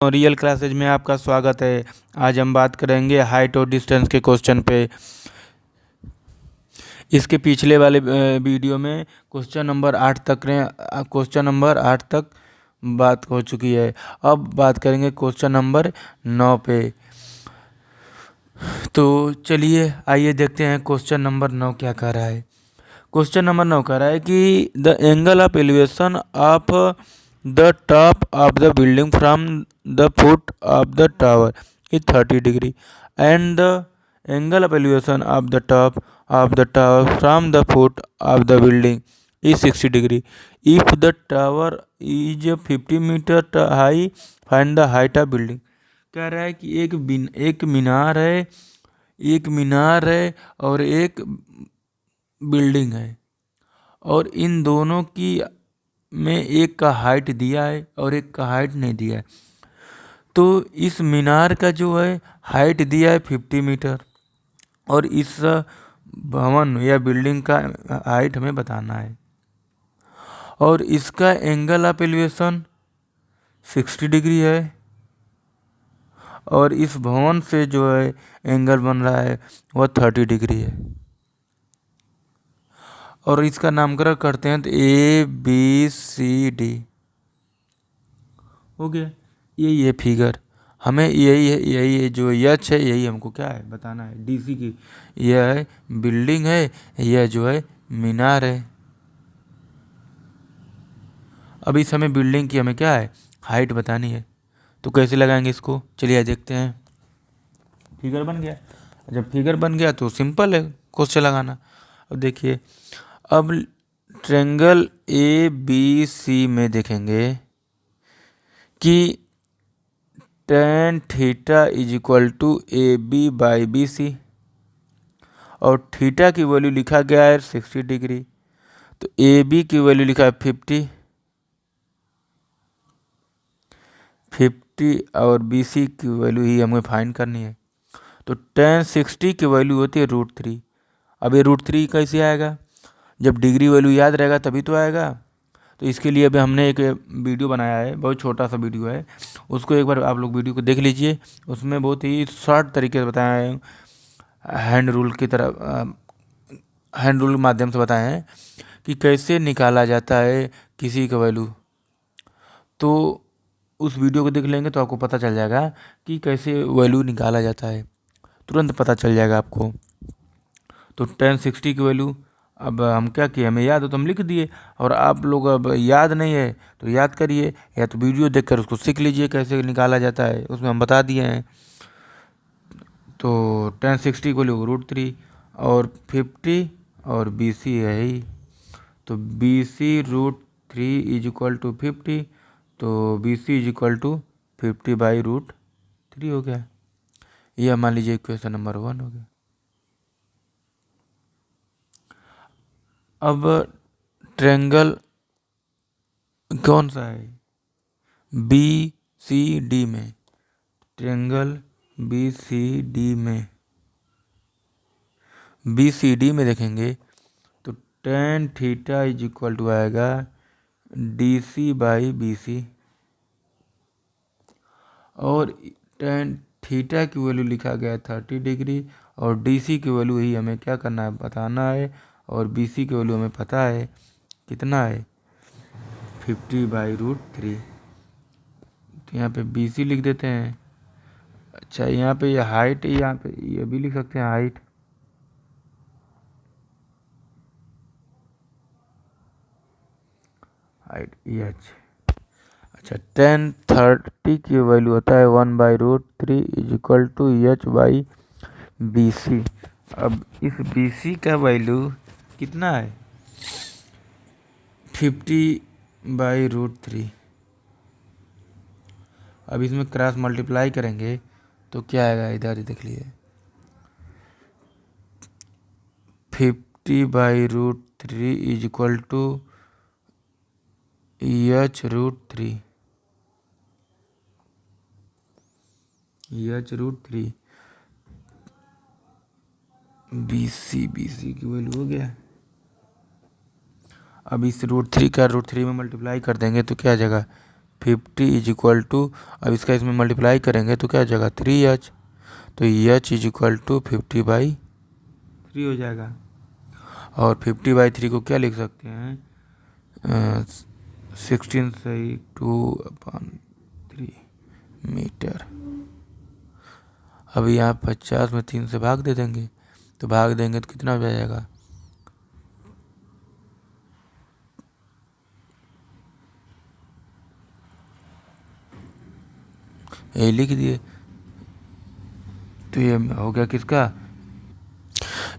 Real classes में आपका स्वागत है। आज हम बात करेंगे हाइट और डिस्टेंस के क्वेश्चन पे। इसके पिछले वाले वीडियो में क्वेश्चन नंबर 8 तक बात हो चुकी है। अब बात करेंगे क्वेश्चन नंबर 9 पे। तो चलिए आइए देखते हैं क्वेश्चन नंबर 9 क्या कह रहा है। क्वेश्चन नंबर 9 कह रहा है कि the angle of elevation of the top of the building from the foot of the tower is 30 degree and the angle of elevation of the top of the tower from the foot of the building is 60 degree. If the tower is 50 metre high find the height of building. कह रहा है कि एक मीनार है और एक building है और इन दोनों की में एक का हाइट दिया है और एक का हाइट नहीं दिया है। तो इस मीनार का जो है हाइट दिया है 50 मीटर और इस भवन या बिल्डिंग का हाइट हमें बताना है और इसका एंगल ऑफ एलिवेशन 60 डिग्री है और इस भवन से जो है एंगल बन रहा है वह 30 डिग्री है और इसका नामकरण करते हैं तो ABCD हो गया। ये फिगर हमें यही जो यच है यही हमको क्या है बताना है। DC की यह है बिल्डिंग है, यह जो है मीनार है। अब इस हमें बिल्डिंग की हमें क्या है हाइट बतानी है। तो कैसे लगाएंगे इसको, चलिए देखते हैं। फिगर बन गया। जब फिगर बन गया तो सिंपल है क्वेश्चन लगाना। अब देखिए, अब ट्रायंगल ABC में देखेंगे कि tan theta is equal to AB/BC और थीटा की वैल्यू लिखा गया है 60 डिग्री। तो AB की वैल्यू लिखा है 50 और BC की वैल्यू ही हमें फाइंड करनी है। तो tan 60 की वैल्यू होती है √3। अब ये √3 कैसे आएगा, जब डिग्री वैल्यू याद रहेगा तभी तो आएगा। तो इसके लिए अभी हमने एक वीडियो बनाया है, बहुत छोटा सा वीडियो है, उसको एक बार आप लोग वीडियो को देख लीजिए। उसमें बहुत ही शॉर्ट तरीके से बताया है, हैंड रूल की तरह हैंड रूल के माध्यम से बताए हैं कि कैसे निकाला जाता है किसी का वैल्यू। तो उस वीडियो को देख लेंगे तो आपको पता चल जाएगा कि कैसे वैल्यू निकाला जाता है, तुरंत पता चल जाएगा आपको। तो tan 60 की वैल्यू अब हम क्या किए, हमें याद हो तो हम लिख दिए, और आप लोग अब याद नहीं है तो याद करिए या तो वीडियो देखकर उसको सीख लीजिए कैसे निकाला जाता है, उसमें हम बता दिए हैं। तो tan 60 की वैल्यू √3 और 50 और BC है ही, तो BC √3 इज इक्वल टू 50, तो BC इज इक्वल टू 50/√3 हो गया। यह मान लीजिए क्वेश्चन नंबर 1 हो गया। अब ट्रायंगल कौन सा है BCD में, ट्रायंगल BCD में देखेंगे तो tan theta is equal to आएगा DC/BC और tan थीटा की वैल्यू लिखा गया है 30 डिग्री और DC की वैल्यू ही हमें क्या करना है बताना है, और BC की वैल्यू हमें पता है कितना है 50/√3। तो यहाँ पे BC लिख देते हैं। अच्छा, यहाँ पे ये हाइट है, यहाँ पे ये भी लिख सकते हैं हाइट। अच्छा, tan 30 की वैल्यू होता है 1/√3 इज इक्वल टू H/BC। अब इस BC का वैल्यू कितना है 50/√3। अब इसमें क्रॉस मल्टीप्लाई करेंगे तो क्या आएगा, इधर ही देख लीजिए 50/√3 is equal to H√3। BC की वैल्यू हो गया। अब इस √3 का √3 में मल्टीप्लाई कर देंगे तो क्या आ जाएगा 50 इज इक्वल टू, अब इसका इसमें मल्टीप्लाई करेंगे तो क्या हो जाएगा 3h, तो h इज इक्वल टू 50/3 हो जाएगा। और 50/3 को क्या लिख सकते हैं, 16 से 2/3 मीटर। अभी यहाँ 50 में 3 से भाग दे देंगे, तो भाग देंगे तो कितना हो जाएगा, ये लिख दिए। तो ये हो गया किसका,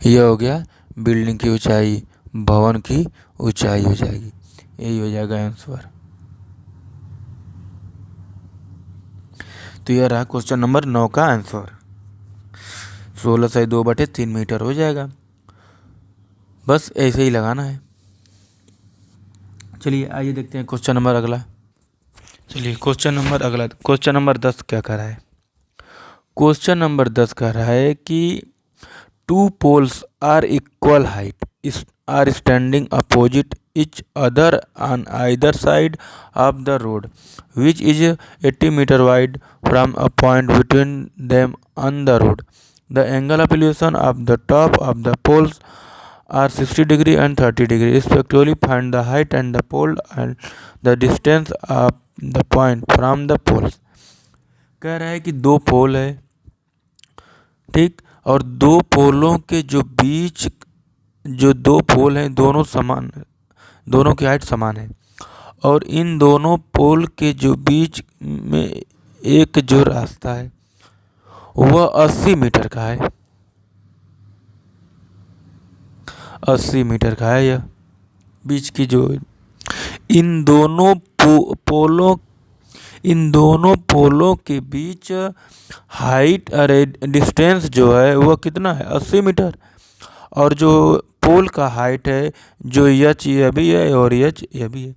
ये हो गया बिल्डिंग की ऊंचाई, भवन की ऊंचाई हो जाएगी, यही हो जाएगा आंसर। तो यह रहा क्वेश्चन नंबर 9 का आंसर। 16 से 2/3 मीटर हो जाएगा। बस ऐसे ही लगाना है। चलिए आइए देखते हैं क्वेश्चन नंबर अगला। चलिए क्वेश्चन नंबर 10 क्या कर रहा है। क्वेश्चन नंबर 10 कह रहा है कि two poles are equal height are standing opposite each other on either side of the road which is 80 meter wide from a point between them on the road. The angle of elevation of the top of the poles are 60 degree and 30 degree respectively. Find the height and the pole and the distance of the point from the poles. कह रहा है कि दो पोल है, ठीक, और दो पोलों के जो बीच जो दो पोल हैं दोनों समान, दोनों की हाइट समान है, और इन दोनों पोल के जो बीच में एक जो रास्ता है वह 80 मीटर का है, 80 मीटर का है। यह बीच की जो इन दोनों पोलों के बीच हाइट अरे डिस्टेंस जो है वह कितना है 80 मीटर, और जो पोल का हाइट है जो एच ये भी है और एच ये भी है,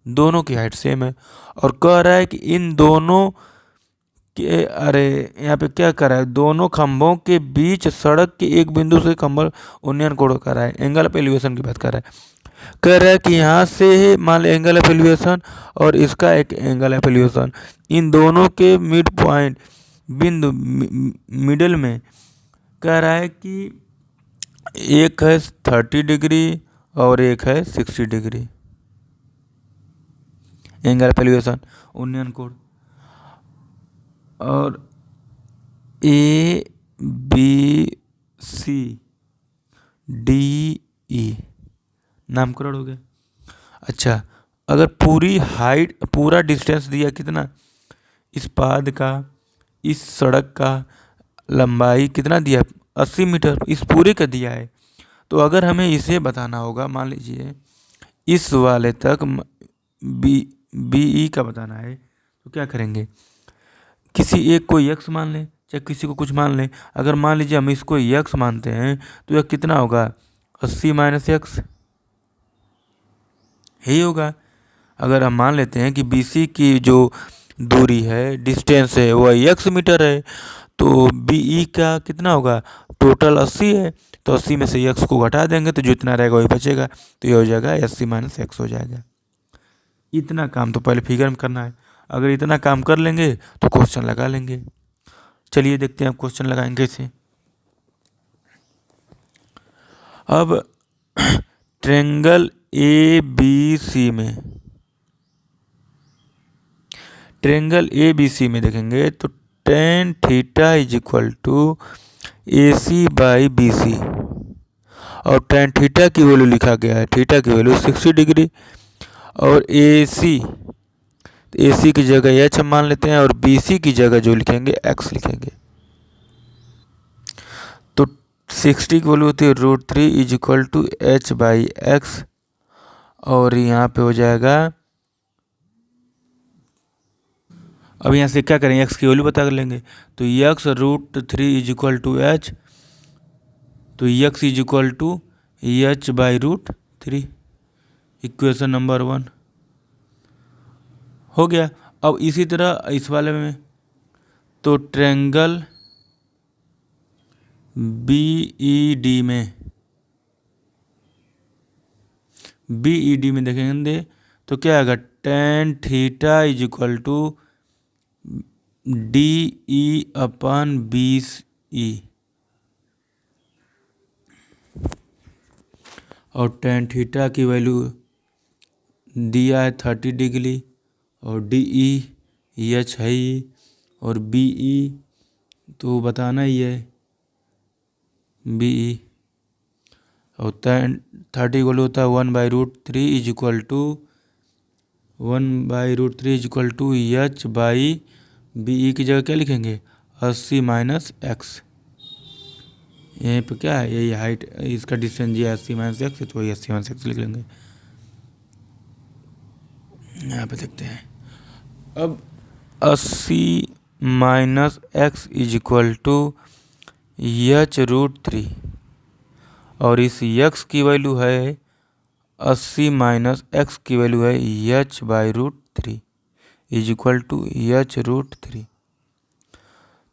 दोनों की हाइट सेम है। और कह रहा है कि इन दोनों के यहाँ पे क्या कर रहा है, दोनों खंभों के बीच सड़क के एक बिंदु से खंभा उन्नयन कोण कर रहा है, एंगल ऑफ एलिवेशन की बात कर रहा है। कह रहा है कि यहाँ से मान लो एंगल ऑफ एलिवेशन और इसका एक एंगल ऑफ एलिवेशन, इन दोनों के मिड पॉइंट बिंदु मिडल में कह रहा है कि एक है 30 डिग्री और एक है 60 डिग्री एंगल ऑफ एलिवेशन उन्नयन कोण। और A B C D E नामकरण हो गया। अच्छा, अगर पूरी हाइट पूरा डिस्टेंस दिया कितना, इस पाद का इस सड़क का लंबाई कितना दिया 80 मीटर, इस पूरे का दिया है। तो अगर हमें इसे बताना होगा, मान लीजिए इस वाले तक बी ई का बताना है, तो क्या करेंगे, किसी एक को यक्स मान लें चाहे किसी को कुछ मान लें। अगर मान लीजिए हम इसको यक्स मानते हैं तो यह कितना होगा 80 माइनस यक्स यही होगा। अगर हम मान लेते हैं कि बी सी की जो दूरी है डिस्टेंस है वह यक्स मीटर है, तो बी ई का कितना होगा, टोटल 80 है, तो 80 में से यक्स को घटा देंगे तो जितना रहेगा वही बचेगा, तो ये हो जाएगा 80 माइनस एक्स हो जाएगा। इतना काम तो पहले फिगर में करना है। अगर इतना काम कर लेंगे तो क्वेश्चन लगा लेंगे। चलिए देखते हैं आप क्वेश्चन लगाएंगे कैसे। अब ट्रेंगल ए बी सी में, ट्रेंगल ए बी सी में देखेंगे तो tan theta is equal to A C by B C, और टेन थीटा की वैल्यू लिखा गया है, थीटा की वैल्यू 60 डिग्री, और ए सी की जगह एच हम मान लेते हैं और बी सी की जगह जो लिखेंगे एक्स लिखेंगे। तो 60 की वैल्यू होती है √3 is equal to H by X, और यहाँ पे हो जाएगा, अब यहाँ से क्या करेंगे एक्स की वैल्यू पता कर लेंगे, तो x √3 is equal to h, तो x is equal to H by √3, equation number 1 हो गया। अब इसी तरह इस वाले में तो ट्रेंगल बी ई डी में देखेंगे तो क्या आएगा, tan theta is equal to D E upon 20 E, और टेन थीटा की वैल्यू दिया है 30 डिग्री, और डी ई एच है ही, और बी ई तो बताना ही है बी ई, और टेन 30 इक्वल होता है 1/√3 is equal to 1/√3 is equal to H by B E की जगह क्या लिखेंगे 80 माइनस एक्स। यहीं पे क्या है, यही हाइट, इसका डिस्टेंस ये 80 माइनस एक्स, तो वही 80 माइनस एक्स लिख लेंगे। यहाँ पे देखते हैं, अब 80 minus X is equal to h√3, और इस x की वैल्यू है 80 माइनस एक्स की वैल्यू है h/√3 is equal to h√3।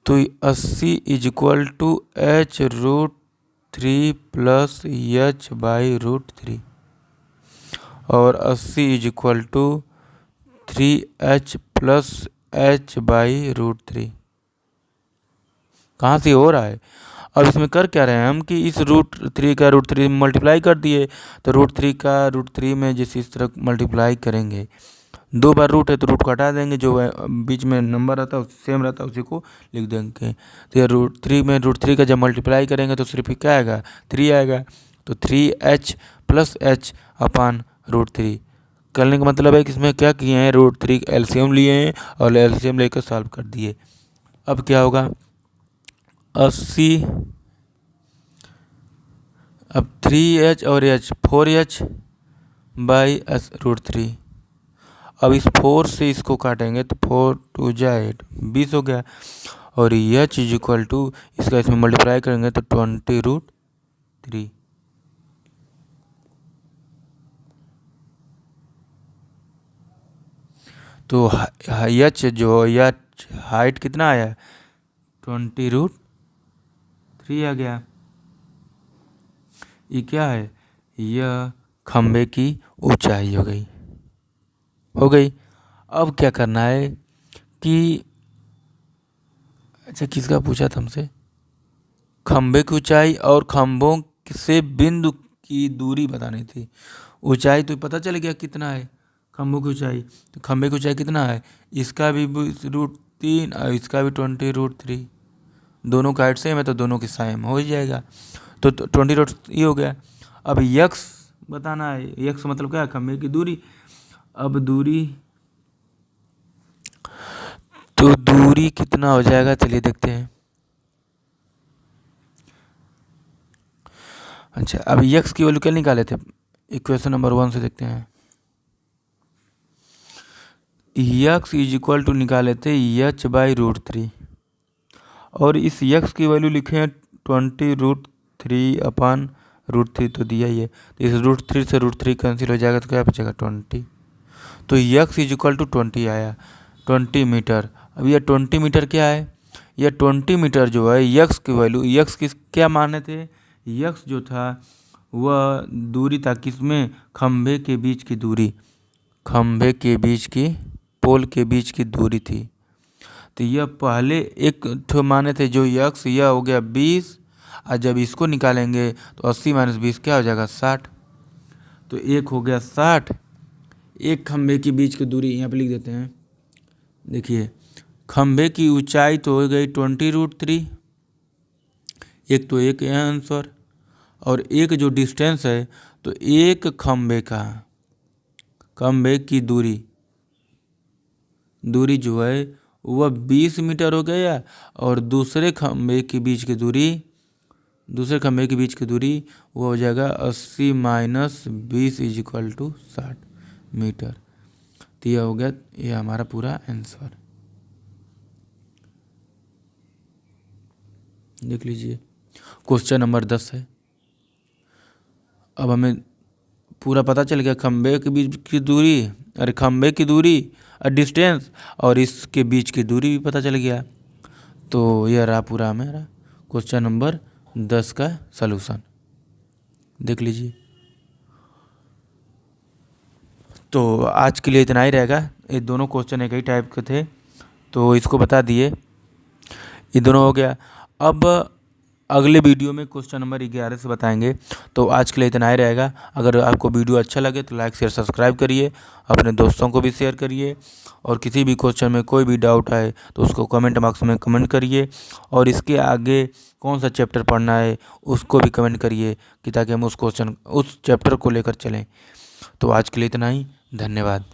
तो 80 is equal to h√3 plus h/√3, और 80 is equal to 3h plus h/√3। कहाँ से हो रहा है, अब इसमें कर क्या रहे हैं हम कि इस √3 का √3 मल्टीप्लाई कर दिए, तो √3 का √3 में जिस इस तरह मल्टीप्लाई करेंगे, 2 बार रूट है तो रूट को हटा देंगे, जो बीच में नंबर रहता है सेम रहता है उसी को लिख देंगे। तो ये √3 में √3 का जब मल्टीप्लाई करेंगे तो सिर्फ क्या आएगा 3 आएगा, तो 3h प्लस h अपान √3 करने का मतलब है कि इसमें क्या किए हैं √3 एलसीएम लिए हैं और एलसीएम लेकर सॉल्व कर दिए। अब क्या होगा 80, अब 3h और h 4h बाई √3, अब इस 4 से इसको काटेंगे तो 4 2 जा 8 20 हो गया, और h इज इक्वल टू इसका इसमें मल्टीप्लाई करेंगे तो 20√3। तो h जो यह हाइट कितना आया 20√3 आ गया। ये क्या है, यह खंबे की ऊंचाई हो गई। अब क्या करना है कि अच्छा किसका पूछा था हमसे, खंबे की ऊंचाई और खंभों से बिंदु की दूरी बतानी थी। ऊंचाई तो पता चल गया कितना है खंभों की ऊंचाई, तो खंबे की ऊंचाई कितना है, इसका भी √3 और इसका भी 20√3, दोनों का हाइट सेम है तो दोनों की सेम हो ही जाएगा, तो 20√3 हो गया। अब यक्स बताना है, यक्स मतलब क्या, खंबे की दूरी। अब दूरी, तो दूरी कितना हो जाएगा चलिए देखते हैं। अच्छा अब यक्स की वैल्यू क्या निकाले थे, इक्वेशन नंबर 1 से देखते हैं। यक्स इज इक्वल टू निकाले थे h/√3, और इस यक्स की वैल्यू लिखे हैं 20√3 अपान √3 तो दिया ही है, तो इस √3 से √3 कैंसिल हो जाएगा तो क्या बचेगा 20, तो यक्स इज इक्वल टू 20 आया, 20 मीटर। अब यह 20 मीटर क्या है, यह 20 मीटर जो है यक्स की वैल्यू, यक्स किस क्या माने थे, यक्स जो था वह दूरी था किसमें, खंभे के बीच की दूरी, खंभे के बीच की, पोल के बीच की दूरी थी। तो यह पहले एक तो माने थे जो यक्स, यह हो गया 20, और जब इसको निकालेंगे तो 80 माइनस 20 क्या हो जाएगा 60, तो एक हो गया 60, एक खंभे के बीच की दूरी यहाँ पे लिख देते हैं। देखिए खंभे की ऊंचाई तो हो गई 20√3, एक तो एक आंसर, और एक जो डिस्टेंस है तो एक खंभे की दूरी जो है वह 20 मीटर हो गया, और दूसरे खंभे के बीच की दूरी वो हो जाएगा 80 minus 20 is equal to 60 metre. तो यह हो गया, यह हमारा पूरा आंसर। देख लीजिए क्वेश्चन नंबर 10 है। अब हमें पूरा पता चल गया खंभे के बीच की दूरी, अरे खंभे की दूरी डिस्टेंस, और इसके बीच की दूरी भी पता चल गया। तो यह रहा पूरा हमारा क्वेश्चन नंबर 10 का सलूशन। देख लीजिए तो आज के लिए इतना ही रहेगा। ये दोनों क्वेश्चन एक ही टाइप के थे, तो इसको बता दिए। ये दोनों हो गया। अब अगले वीडियो में क्वेश्चन नंबर 11 से बताएंगे। तो आज के लिए इतना ही रहेगा। अगर आपको वीडियो अच्छा लगे तो लाइक शेयर सब्सक्राइब करिए, अपने दोस्तों को भी शेयर करिए, और किसी भी क्वेश्चन में कोई भी डाउट आए तो उसको कमेंट बॉक्स में कमेंट करिए, और इसके आगे कौन सा चैप्टर पढ़ना है उसको भी कमेंट करिए, कि ताकि हम उस चैप्टर को लेकर चलें। तो आज के लिए इतना ही, धन्यवाद।